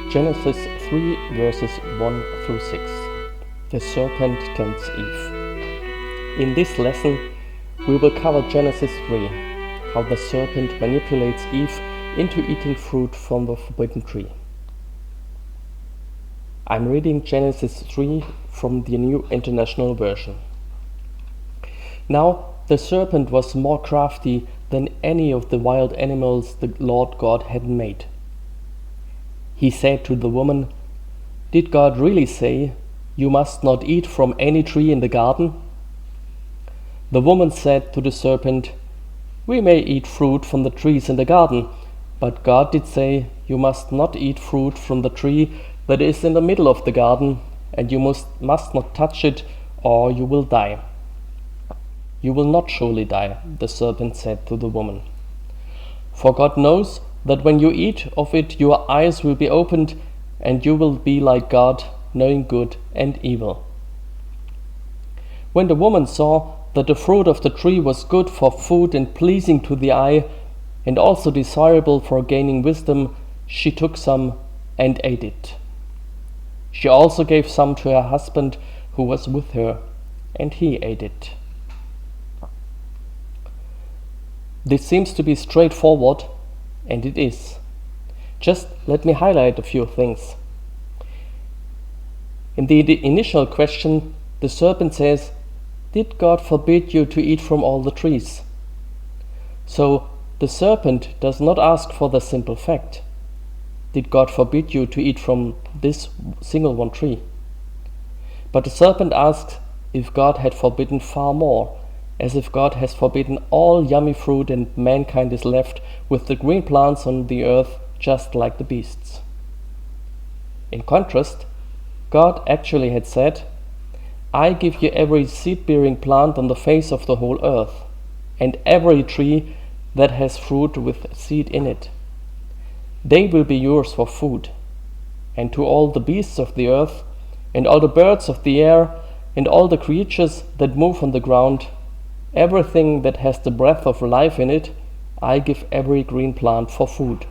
Genesis 3 verses 1 through 6. The serpent tempts Eve. In this lesson, we will cover Genesis 3, how the serpent manipulates Eve into eating fruit from the forbidden tree. I'm reading Genesis 3 from the New International Version. Now the serpent was more crafty than any of the wild animals the Lord God had made. He said to the woman, "Did God really say, 'You must not eat from any tree in the garden'?" The woman said to the serpent, "We may eat fruit from the trees in the garden, but God did say, 'You must not eat fruit from the tree that is in the middle of the garden, and you must not touch it, or you will die.'" "You will not surely die," the serpent said to the woman. "For God knows that when you eat of it, your eyes will be opened, and you will be like God, knowing good and evil." When the woman saw that the fruit of the tree was good for food and pleasing to the eye, and also desirable for gaining wisdom, she took some and ate it. She also gave some to her husband who was with her, and he ate it. This seems to be straightforward, and it is. Just let me highlight a few things. In the initial question, the serpent says, "Did God forbid you to eat from all the trees?" So the serpent does not ask for the simple fact, "Did God forbid you to eat from this single one tree?" But the serpent asks if God had forbidden far more, as if God has forbidden all yummy fruit and mankind is left with the green plants on the earth just like the beasts. In contrast, God actually had said, "I give you every seed-bearing plant on the face of the whole earth, and every tree that has fruit with seed in it. They will be yours for food, and to all the beasts of the earth, and all the birds of the air, and all the creatures that move on the ground, everything that has the breath of life in it, I give every green plant for food."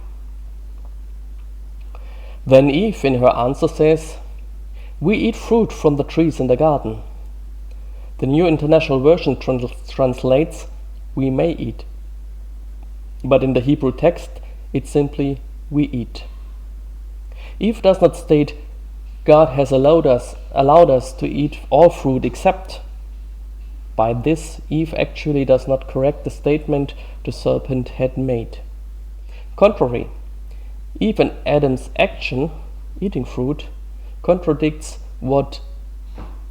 Then Eve in her answer says, "We eat fruit from the trees in the garden." The New International Version translates, "We may eat." But in the Hebrew text, it's simply, "We eat." Eve does not state, "God has allowed us to eat all fruit except." By this, Eve actually does not correct the statement the serpent had made. Contrary, Eve and Adam's action, eating fruit, contradicts what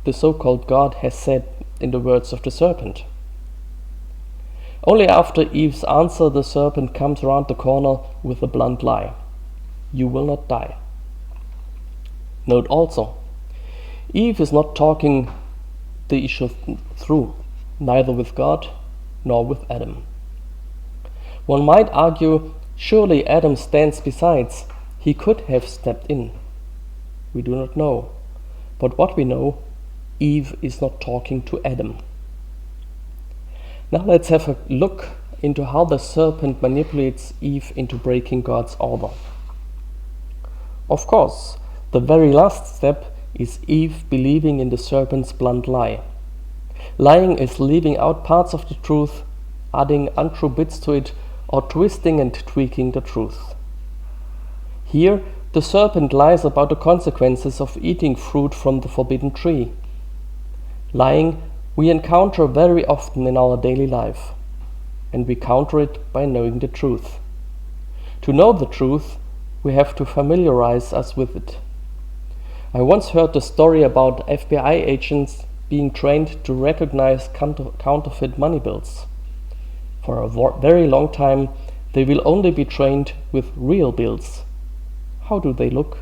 the so-called God has said in the words of the serpent. Only after Eve's answer, the serpent comes around the corner with a blunt lie. "You will not die." Note also, Eve is not talking the issue through, neither with God nor with Adam. One might argue, surely Adam stands besides. He could have stepped in. We do not know. But what we know, Eve is not talking to Adam. Now let's have a look into how the serpent manipulates Eve into breaking God's order. Of course, the very last step is Eve believing in the serpent's blunt lie. Lying is leaving out parts of the truth, adding untrue bits to it, or twisting and tweaking the truth. Here, the serpent lies about the consequences of eating fruit from the forbidden tree. Lying we encounter very often in our daily life, and we counter it by knowing the truth. To know the truth, we have to familiarize us with it. I once heard the story about FBI agents being trained to recognize counterfeit money bills. For a very long time, they will only be trained with real bills. How do they look?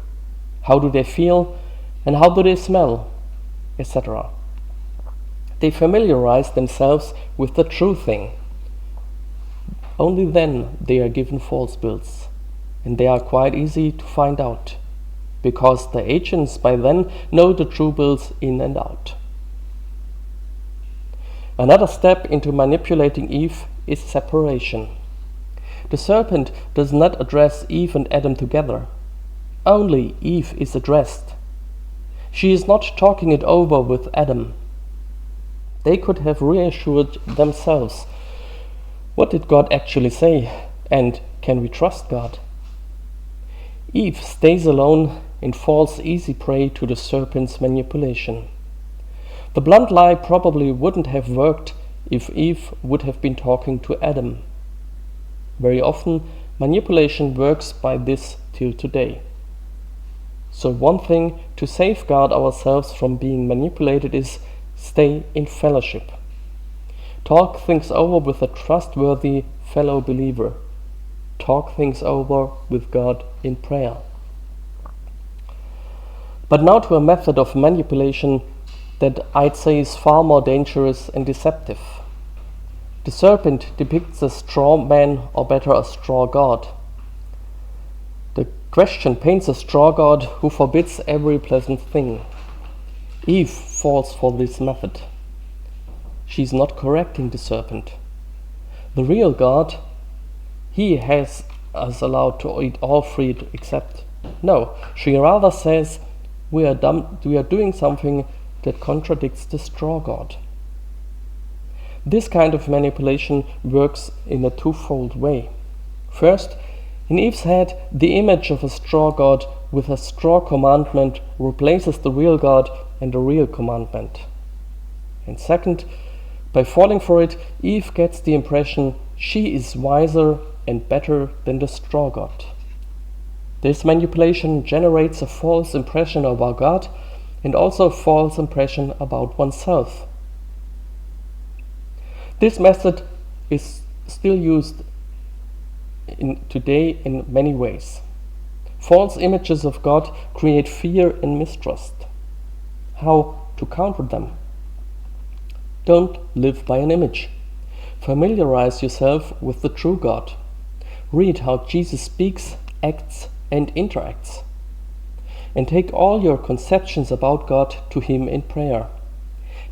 How do they feel? And how do they smell? Etc. They familiarize themselves with the true thing. Only then they are given false bills, and they are quite easy to find out, because the agents by then know the true bills in and out. Another step into manipulating Eve is separation. The serpent does not address Eve and Adam together. only Eve is addressed. She is not talking it over with Adam. They could have reassured themselves. What did God actually say? And can we trust God? Eve stays alone and falls easy prey to the serpent's manipulation. The blunt lie probably wouldn't have worked if Eve would have been talking to Adam. Very often, manipulation works by this till today. So one thing to safeguard ourselves from being manipulated is stay in fellowship. Talk things over with a trustworthy fellow believer. Talk things over with God in prayer. But now to a method of manipulation that I'd say is far more dangerous and deceptive. The serpent depicts a straw man, or better, a straw god. The question paints a straw god who forbids every pleasant thing. Eve falls for this method. She's not correcting the serpent. The real God, he has us allowed to eat all fruit except. No, she rather says we are doing something that contradicts the straw god. This kind of manipulation works in a twofold way. First, in Eve's head, the image of a straw god with a straw commandment replaces the real God and the real commandment. And second, by falling for it, Eve gets the impression she is wiser and better than the straw god. This manipulation generates a false impression about God and also a false impression about oneself. This method is still used today in many ways. False images of God create fear and mistrust. How to counter them? Don't live by an image. Familiarize yourself with the true God. Read how Jesus speaks, acts, and interacts. And take all your conceptions about God to Him in prayer.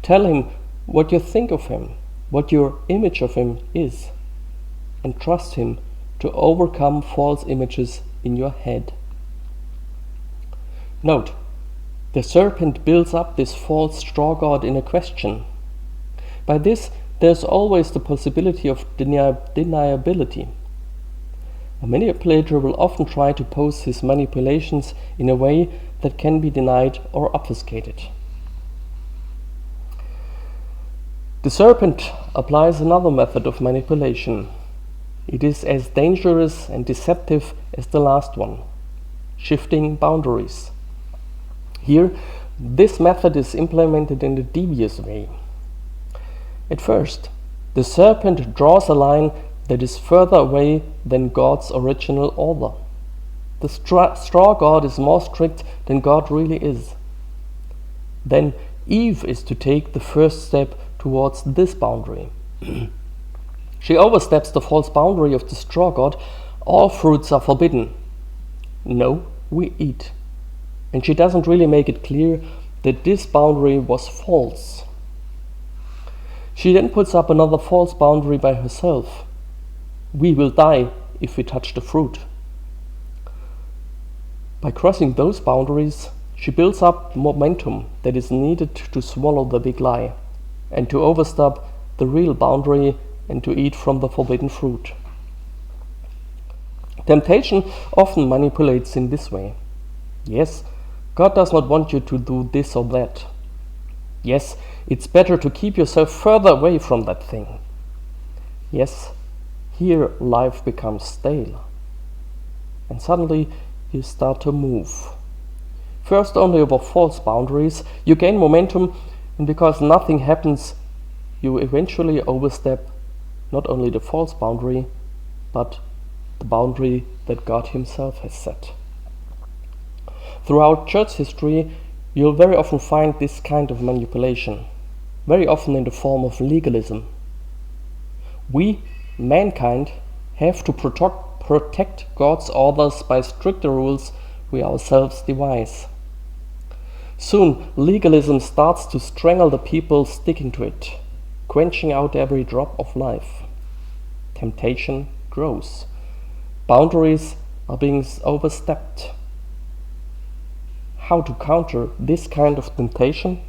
Tell Him what you think of Him, what your image of Him is, and trust Him to overcome false images in your head. Note, the serpent builds up this false straw god in a question. By this, there's always the possibility of deniability. A manipulator will often try to pose his manipulations in a way that can be denied or obfuscated. The serpent applies another method of manipulation. It is as dangerous and deceptive as the last one, shifting boundaries. Here, this method is implemented in a devious way. At first, the serpent draws a line that is further away than God's original order. The straw god is more strict than God really is. Then Eve is to take the first step towards this boundary. She oversteps the false boundary of the straw god. All fruits are forbidden. No, we eat. And she doesn't really make it clear that this boundary was false. She then puts up another false boundary by herself. We will die if we touch the fruit. By crossing those boundaries, she builds up momentum that is needed to swallow the big lie and to overstep the real boundary and to eat from the forbidden fruit. Temptation often manipulates in this way. Yes, God does not want you to do this or that. Yes, it's better to keep yourself further away from that thing. Yes, here life becomes stale. And suddenly you start to move. First only over false boundaries, you gain momentum, and because nothing happens, you eventually overstep not only the false boundary, but the boundary that God Himself has set. Throughout church history, you'll very often find this kind of manipulation, very often in the form of legalism. We, mankind, have to protect God's orders by stricter rules we ourselves devise. Soon, legalism starts to strangle the people sticking to it, quenching out every drop of life. Temptation grows. Boundaries are being overstepped. how to counter this kind of temptation?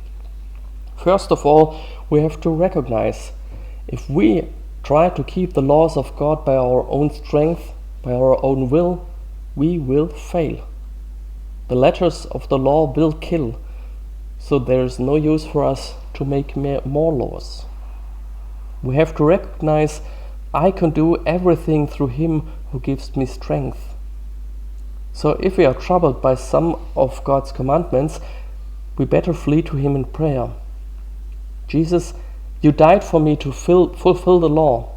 First of all, we have to recognize if we try to keep the laws of God by our own strength, by our own will, we will fail. The letters of the law will kill, so there is no use for us to make more laws. We have to recognize I can do everything through Him who gives me strength. So if we are troubled by some of God's commandments, we better flee to Him in prayer. Jesus, you died for me to fulfill the law.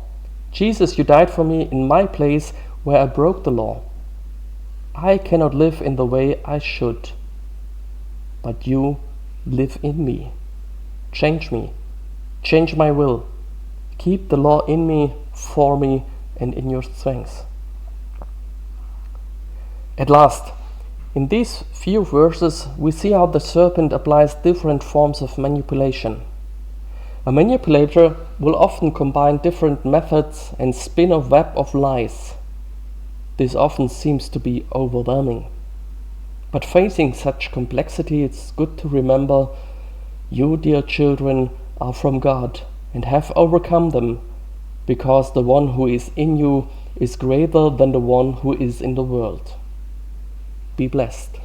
Jesus, you died for me in my place where I broke the law. I cannot live in the way I should, but you live in me. Change me. Change my will. Keep the law in me, for me, and in your strength. At last, in these few verses, we see how the serpent applies different forms of manipulation. A manipulator will often combine different methods and spin a web of lies. This often seems to be overwhelming. But facing such complexity, it's good to remember you, dear children, are from God and have overcome them, because the one who is in you is greater than the one who is in the world. Be blessed.